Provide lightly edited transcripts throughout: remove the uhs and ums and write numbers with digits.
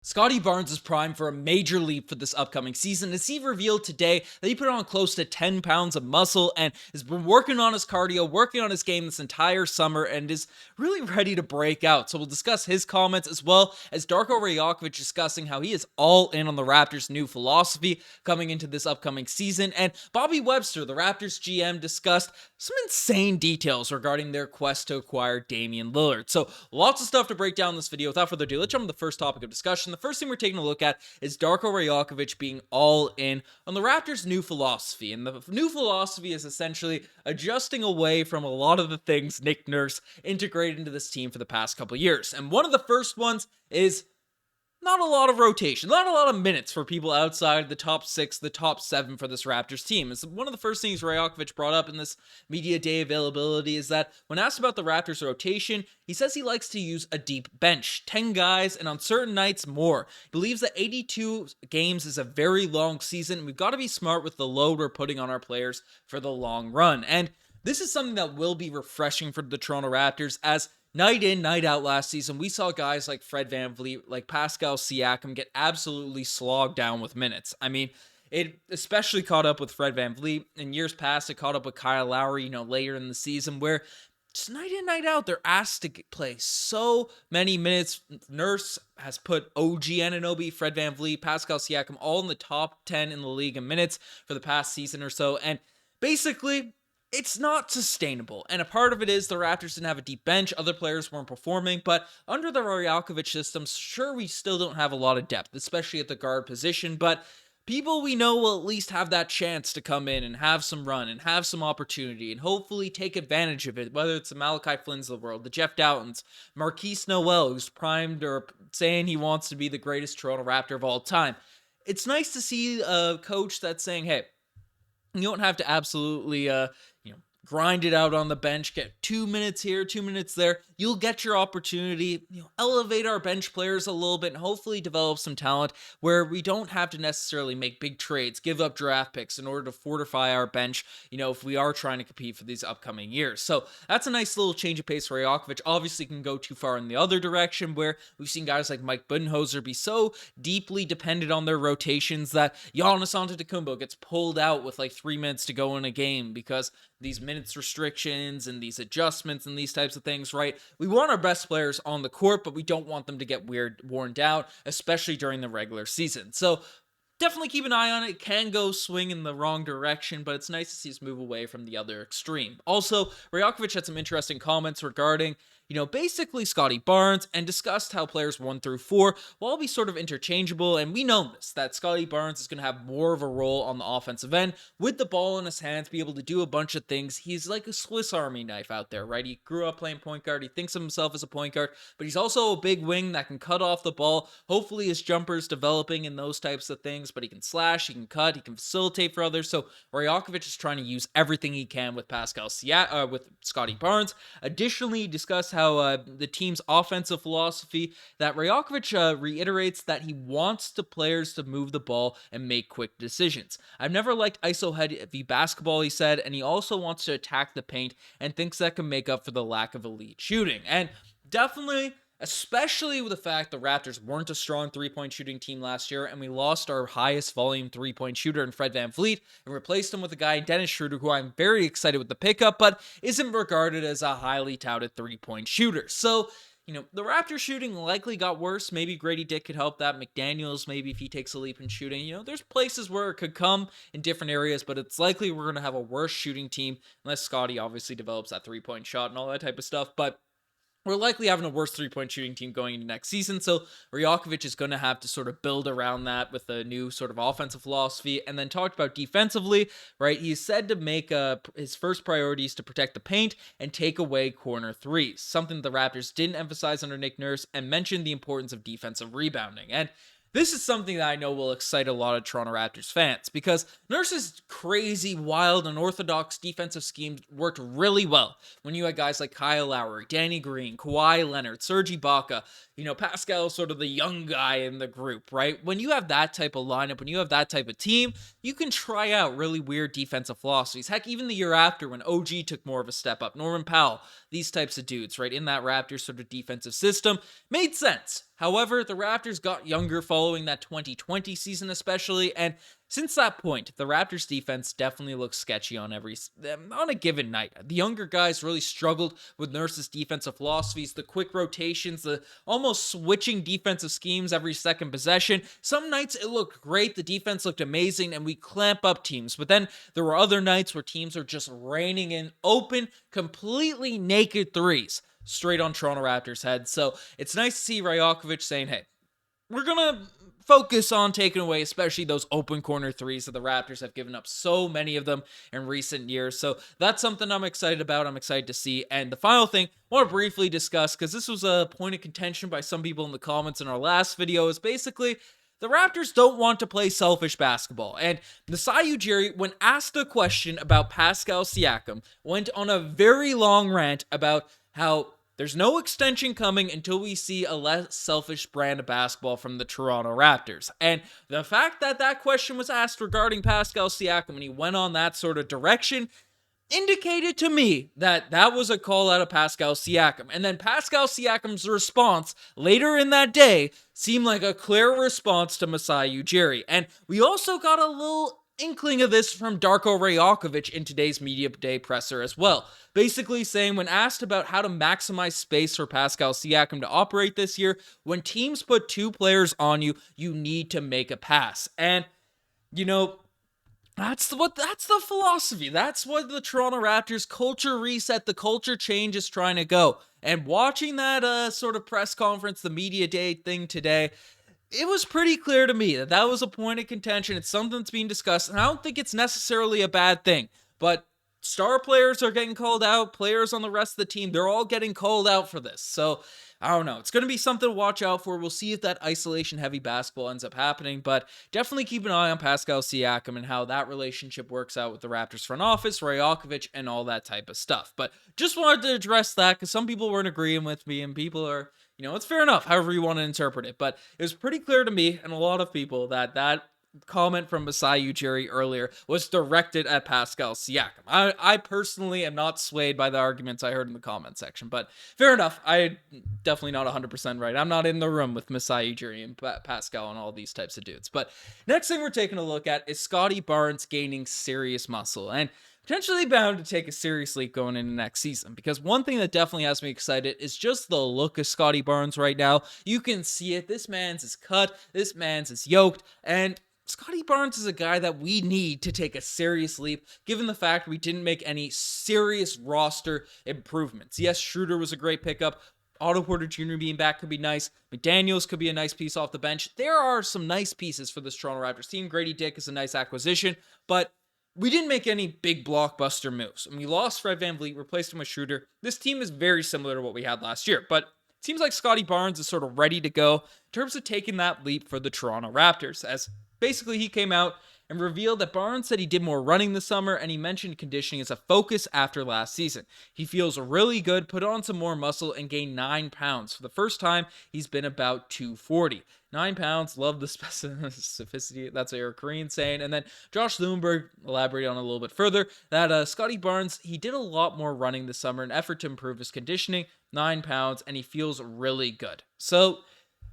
Scottie Barnes is primed for a major leap for this upcoming season as he revealed today that he put on close to 10 pounds of muscle and has been working on his cardio, working on his game this entire summer, and is really ready to break out. So we'll discuss his comments as well as Darko Rajakovic discussing how he is all in on the Raptors' new philosophy coming into this upcoming season. And Bobby Webster, the Raptors GM, discussed some insane details regarding their quest to acquire Damian Lillard. So lots of stuff to break down in this video. Without further ado, let's jump to the first topic of discussion. The first thing we're taking a look at is Darko Rajakovic being all in on the Raptors' new philosophy. And the new philosophy is essentially adjusting away from a lot of the things Nick Nurse integrated into this team for the past couple years. And one of the first ones is not a lot of rotation, not a lot of minutes for people outside the top 6, the top 7 for this Raptors team. It's one of the first things Rajakovic brought up in this media day availability is that when asked about the Raptors rotation, he says he likes to use a deep bench, 10 guys, and on certain nights more. He believes that 82 games is a very long season, and we've got to be smart with the load we're putting on our players for the long run. And this is something that will be refreshing for the Toronto Raptors as night in, night out last season, we saw guys like Fred VanVleet, like Pascal Siakam get absolutely slogged down with minutes. I mean, it especially caught up with Fred VanVleet. In years past, it caught up with Kyle Lowry, later in the season where just night in, night out, they're asked to play so many minutes. Nurse has put OG Anunoby, Fred VanVleet, Pascal Siakam all in the top 10 in the league in minutes for the past season or so. And basically, it's not sustainable, and a part of it is the Raptors didn't have a deep bench, other players weren't performing, but under the Rajakovic system, sure, we still don't have a lot of depth, especially at the guard position, but people we know will at least have that chance to come in and have some run and have some opportunity and hopefully take advantage of it, whether it's the Malachi Flynns of the world, the Jeff Doughtons, Marquise Noel, who's primed or saying he wants to be the greatest Toronto Raptor of all time. It's nice to see a coach that's saying, hey, you don't have to absolutely, grind it out on the bench, get 2 minutes here, 2 minutes there. You'll get your opportunity, elevate our bench players a little bit and hopefully develop some talent where we don't have to necessarily make big trades, give up draft picks in order to fortify our bench, if we are trying to compete for these upcoming years. So that's a nice little change of pace for Rajakovic. Obviously can go too far in the other direction where we've seen guys like Mike Budenholzer be so deeply dependent on their rotations that Giannis Antetokounmpo gets pulled out with like 3 minutes to go in a game because these minutes restrictions and these adjustments and these types of things, right? We want our best players on the court, but we don't want them to get worn down, especially during the regular season. So definitely keep an eye on it. It can go swing in the wrong direction, but it's nice to see us move away from the other extreme. Also, Rajakovic had some interesting comments regarding basically Scottie Barnes and discussed how players 1 through 4 will all be sort of interchangeable. And we know this, that Scottie Barnes is going to have more of a role on the offensive end with the ball in his hands, be able to do a bunch of things. He's like a Swiss Army knife out there, right? He grew up playing point guard. He thinks of himself as a point guard, but he's also a big wing that can cut off the ball. Hopefully his jumper's developing in those types of things, but he can slash, he can cut, he can facilitate for others. So Rajakovic is trying to use everything he can with with Scottie Barnes. Additionally, he discussed how the team's offensive philosophy that Rajakovic reiterates that he wants the players to move the ball and make quick decisions. I've never liked ISO heavy basketball, he said, and he also wants to attack the paint and thinks that can make up for the lack of elite shooting. And definitely, especially with the fact the Raptors weren't a strong three-point shooting team last year, and we lost our highest volume three-point shooter in Fred VanVleet and replaced him with a guy, Dennis Schroeder, who I'm very excited with the pickup, but isn't regarded as a highly touted three-point shooter. So, the Raptors shooting likely got worse. Maybe Grady Dick could help that. McDaniels, maybe if he takes a leap in shooting. There's places where it could come in different areas, but it's likely we're going to have a worse shooting team unless Scottie obviously develops that three-point shot and all that type of stuff. But we're likely having a worse three-point shooting team going into next season, so Rajakovic is going to have to sort of build around that with a new sort of offensive philosophy. And then talked about defensively, right? He's said to make his first priorities to protect the paint and take away corner threes, something the Raptors didn't emphasize under Nick Nurse, and mentioned the importance of defensive rebounding. And this is something that I know will excite a lot of Toronto Raptors fans because Nurse's crazy, wild, unorthodox defensive scheme worked really well when you had guys like Kyle Lowry, Danny Green, Kawhi Leonard, Serge Ibaka, Pascal, sort of the young guy in the group, right? When you have that type of lineup, when you have that type of team, you can try out really weird defensive philosophies. Heck, even the year after when OG took more of a step up, Norman Powell, these types of dudes, right, in that Raptors sort of defensive system, made sense. However, the Raptors got younger following that 2020 season especially, and since that point, the Raptors defense definitely looks sketchy on a given night. The younger guys really struggled with Nurse's defensive philosophies, the quick rotations, the almost switching defensive schemes every second possession. Some nights it looked great, the defense looked amazing, and we clamp up teams. But then there were other nights where teams are just raining in open, completely naked threes straight on Toronto Raptors' heads. So it's nice to see Rajakovic saying, hey, we're going to focus on taking away especially those open corner threes that the Raptors have given up so many of them in recent years. So that's something I'm excited about. I'm excited to see. And the final thing I want to briefly discuss, because this was a point of contention by some people in the comments in our last video, is basically the Raptors don't want to play selfish basketball. And Masai Ujiri, when asked a question about Pascal Siakam, went on a very long rant about how there's no extension coming until we see a less selfish brand of basketball from the Toronto Raptors. And the fact that that question was asked regarding Pascal Siakam and he went on that sort of direction indicated to me that that was a call out of Pascal Siakam. And then Pascal Siakam's response later in that day seemed like a clear response to Masai Ujiri. And we also got a little inkling of this from Darko Rajakovic in today's media day presser as well. Basically saying, when asked about how to maximize space for Pascal Siakam to operate this year, when teams put two players on you, you need to make a pass. And, you know, that's the philosophy. That's what the Toronto Raptors culture reset, the culture change is trying to go. And watching that sort of press conference, the media day thing today, it was pretty clear to me that that was a point of contention. It's something that's being discussed, and I don't think it's necessarily a bad thing. But star players are getting called out. Players on the rest of the team, they're all getting called out for this. So, I don't know. It's going to be something to watch out for. We'll see if that isolation-heavy basketball ends up happening, but definitely keep an eye on Pascal Siakam and how that relationship works out with the Raptors front office, Rajakovic, and all that type of stuff. But just wanted to address that because some people weren't agreeing with me, and people are, you know, it's fair enough, however you want to interpret it. But it was pretty clear to me and a lot of people that that comment from Masai Ujiri earlier was directed at Pascal Siakam. I personally am not swayed by the arguments I heard in the comment section, but fair enough. I definitely not 100% right. I'm not in the room with Masai Ujiri and Pascal and all these types of dudes. But next thing we're taking a look at is Scottie Barnes gaining serious muscle and potentially bound to take a serious leap going into next season, because one thing that definitely has me excited is just the look of Scottie Barnes right now. You can see it. This man's is cut. This man's is yoked, and Scottie Barnes is a guy that we need to take a serious leap, given the fact we didn't make any serious roster improvements. Yes, Schroeder was a great pickup. Otto Porter Jr. being back could be nice. McDaniels could be a nice piece off the bench. There are some nice pieces for this Toronto Raptors team. Grady Dick is a nice acquisition, but we didn't make any big blockbuster moves. And we lost Fred VanVleet, replaced him with Schroeder. This team is very similar to what we had last year, but it seems like Scottie Barnes is sort of ready to go in terms of taking that leap for the Toronto Raptors, as basically he came out and revealed that Barnes said he did more running this summer, and he mentioned conditioning as a focus after last season. He feels really good, put on some more muscle, and gained 9 pounds. For the first time, he's been about 240. 9 pounds, love the specificity. That's what Eric Green saying. And then Josh Lewinberg elaborated on it a little bit further that Scottie Barnes, he did a lot more running this summer in an effort to improve his conditioning. 9 pounds, and he feels really good. So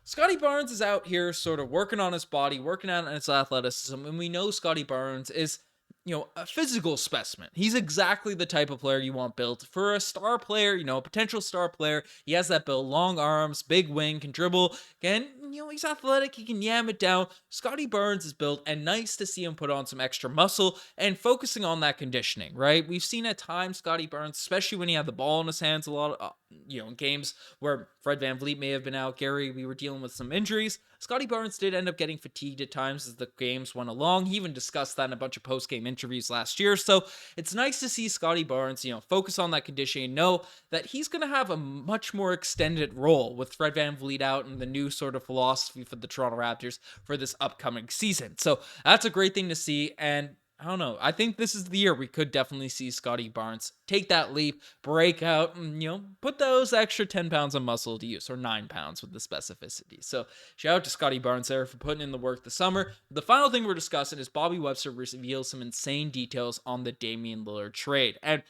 Scottie Barnes is out here sort of working on his body, working out on his athleticism, and we know Scottie Barnes is, you know, a physical specimen. He's exactly the type of player you want built for a star player, you know, a potential star player. He has that build, long arms, big wing, can dribble, and, you know, he's athletic, he can yam it down. Scottie Barnes is built, and nice to see him put on some extra muscle and focusing on that conditioning, right? We've seen at times Scottie Barnes, especially when he had the ball in his hands a lot, you know, in games where Fred VanVleet may have been out, Gary, we were dealing with some injuries. Scottie Barnes did end up getting fatigued at times as the games went along. He even discussed that in a bunch of post-game interviews last year. So it's nice to see Scottie Barnes, you know, focus on that conditioning and know that he's going to have a much more extended role with Fred VanVleet out and the new sort of philosophy for the Toronto Raptors for this upcoming season. So that's a great thing to see. And I don't know. I think this is the year we could definitely see Scottie Barnes take that leap, break out, and, you know, put those extra 10 pounds of muscle to use, or 9 pounds with the specificity. So shout out to Scottie Barnes there for putting in the work this summer. The final thing we're discussing is Bobby Webster reveals some insane details on the Damian Lillard trade. And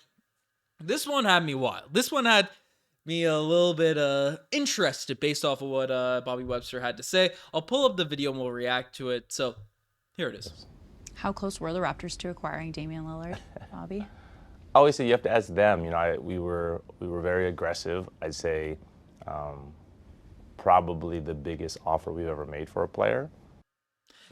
this one had me wild. This one had me a little bit interested based off of what Bobby Webster had to say. I'll pull up the video and we'll react to it. So here it is. How close were the Raptors to acquiring Damian Lillard, Bobby? Obviously, you have to ask them. We were very aggressive. I'd say probably the biggest offer we've ever made for a player.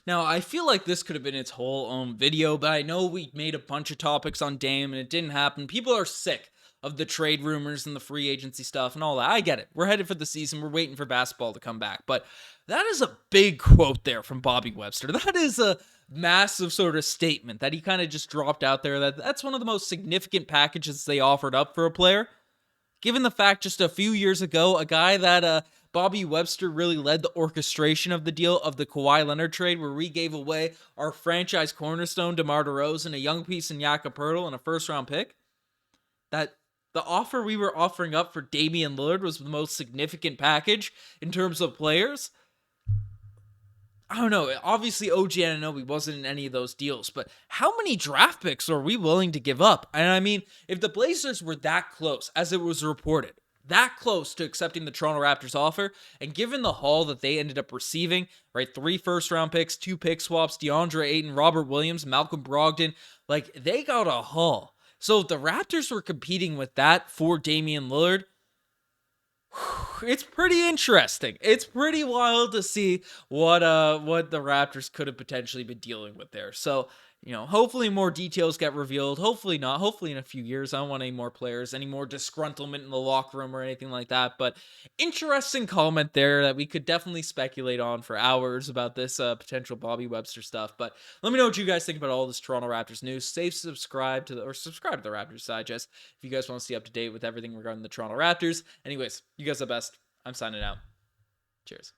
Now, I feel like this could have been its whole own video, but I know we made a bunch of topics on Dame and it didn't happen. People are sick of the trade rumors and the free agency stuff and all that. I get it. We're headed for the season. We're waiting for basketball to come back. But that is a big quote there from Bobby Webster. That is a massive sort of statement that he kind of just dropped out there. That's one of the most significant packages they offered up for a player. Given the fact just a few years ago, a guy that Bobby Webster really led the orchestration of the deal of the Kawhi Leonard trade, where we gave away our franchise cornerstone, DeMar DeRozan, a young piece in Jakob Poeltl, and a first-round pick. That the offer we were offering up for Damian Lillard was the most significant package in terms of players. I don't know. Obviously, OG Anunoby wasn't in any of those deals, but how many draft picks are we willing to give up? And I mean, if the Blazers were that close, as it was reported, that close to accepting the Toronto Raptors offer, and given the haul that they ended up receiving, right, 3 first-round picks, 2 pick swaps, DeAndre Ayton, Robert Williams, Malcolm Brogdon, like, they got a haul. So if the Raptors were competing with that for Damian Lillard, it's pretty interesting. It's pretty wild to see what the Raptors could have potentially been dealing with there. So, hopefully more details get revealed. Hopefully not. Hopefully in a few years. I don't want any more players, any more disgruntlement in the locker room or anything like that. But interesting comment there that we could definitely speculate on for hours about this potential Bobby Webster stuff. But let me know what you guys think about all this Toronto Raptors news. Subscribe to the Raptors Digest if you guys want to stay up to date with everything regarding the Toronto Raptors. Anyways, you guys are the best. I'm signing out. Cheers.